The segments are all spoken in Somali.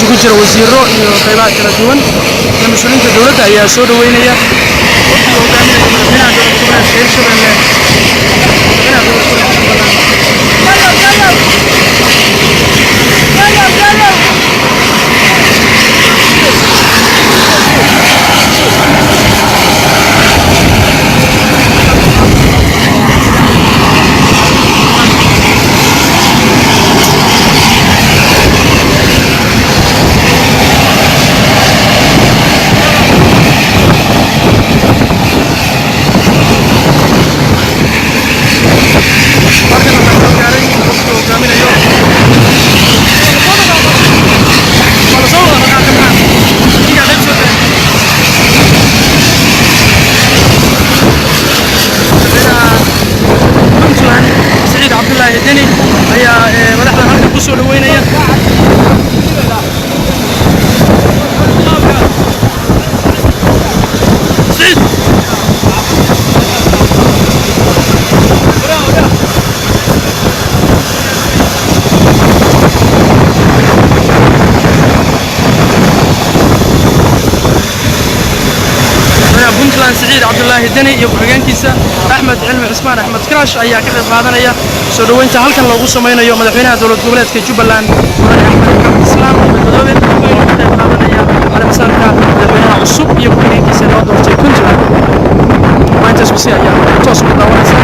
isugu jira wasiiro iyo qaybaha kala duwan iyo mas'uuliyiinta dowladda ayaa soo dhaweynaya waqtiga hogaaminaya madaxweynaha dowlad goboleedka Hirshabelle سعيد عبد الله الدني iyo ku-xigeenkiisa Axmed Cilmi Cismaan Axmed Karash ayaa ka qayb qaadanaya soo dhaweynta halkan lagu sameeyo madaxweynaha dowlad goboleedka Jubbaland Axmed Islaam Madoobe oo ka qayb qaadanaya calaamsaarka madaxweynaha cusub iyo ku-xigeenkiisa loo doortay Puntland maanta isku si ayaa toos u daawanaysa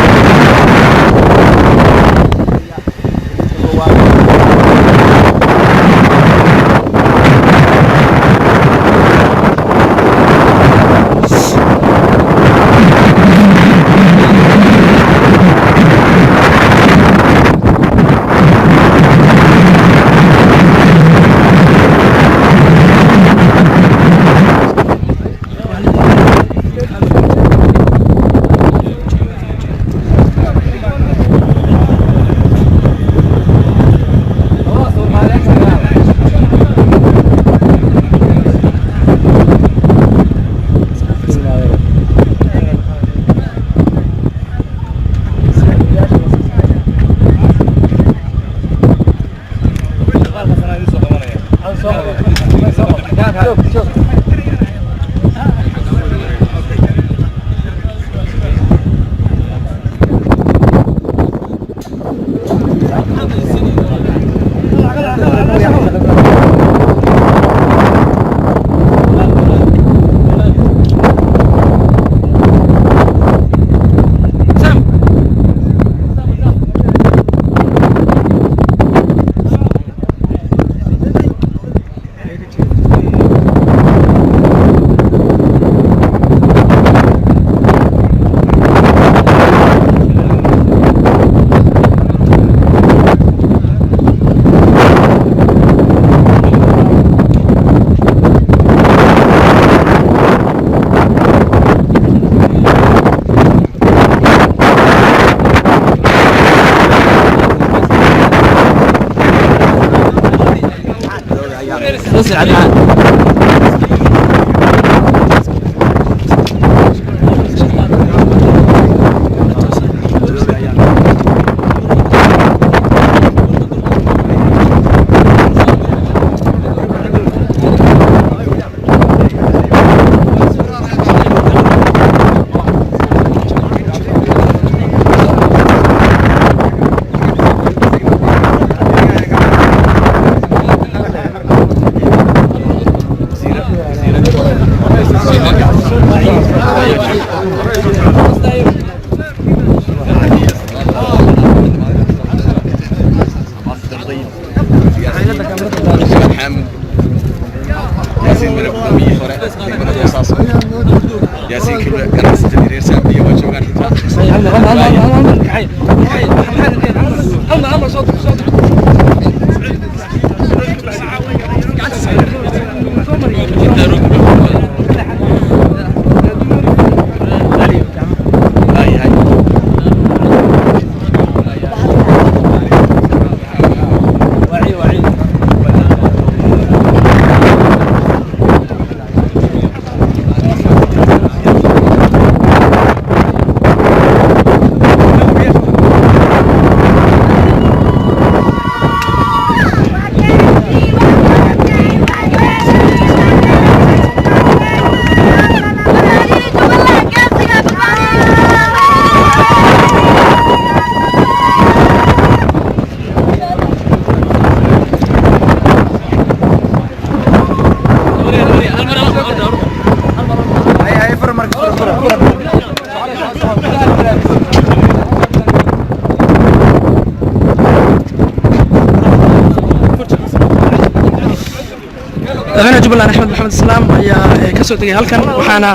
madaxweynaha Jubbaland Axmed Maxamed Islaam ayaa ka soo tagay halkan waxaana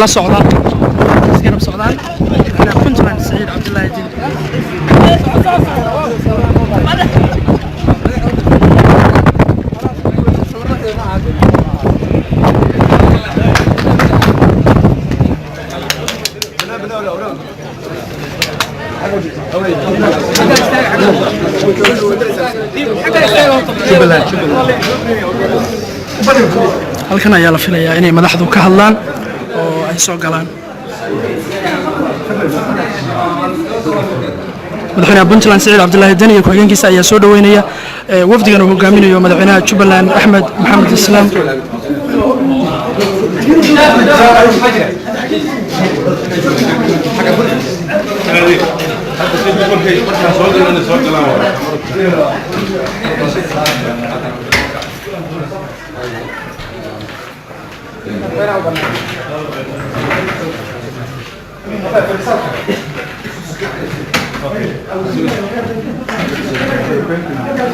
la socda isgarab socdaan madaxweynaha Puntland Saciid Cabdullaahi Dini. halkan ayaa la filayaa inay madaxdu ka hadlaan oo ay soo galaan. madaxweynaha Puntland Saciid Cabdullaahi Dini iyo ku-xigeenkiisa ayaa soo dhaweynaya wafdigan uu hogaaminayo madaxweynaha Jubbaland Axmed Maxamed Islaam.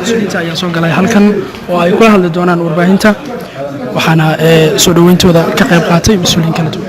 mas-uuliyiinta ayaa soo galay halkan oo ay kula hadli doonaan warbaahinta waxaana soo dhaweyntooda ka qayb qaatay mas-uuliyiin kala duwan.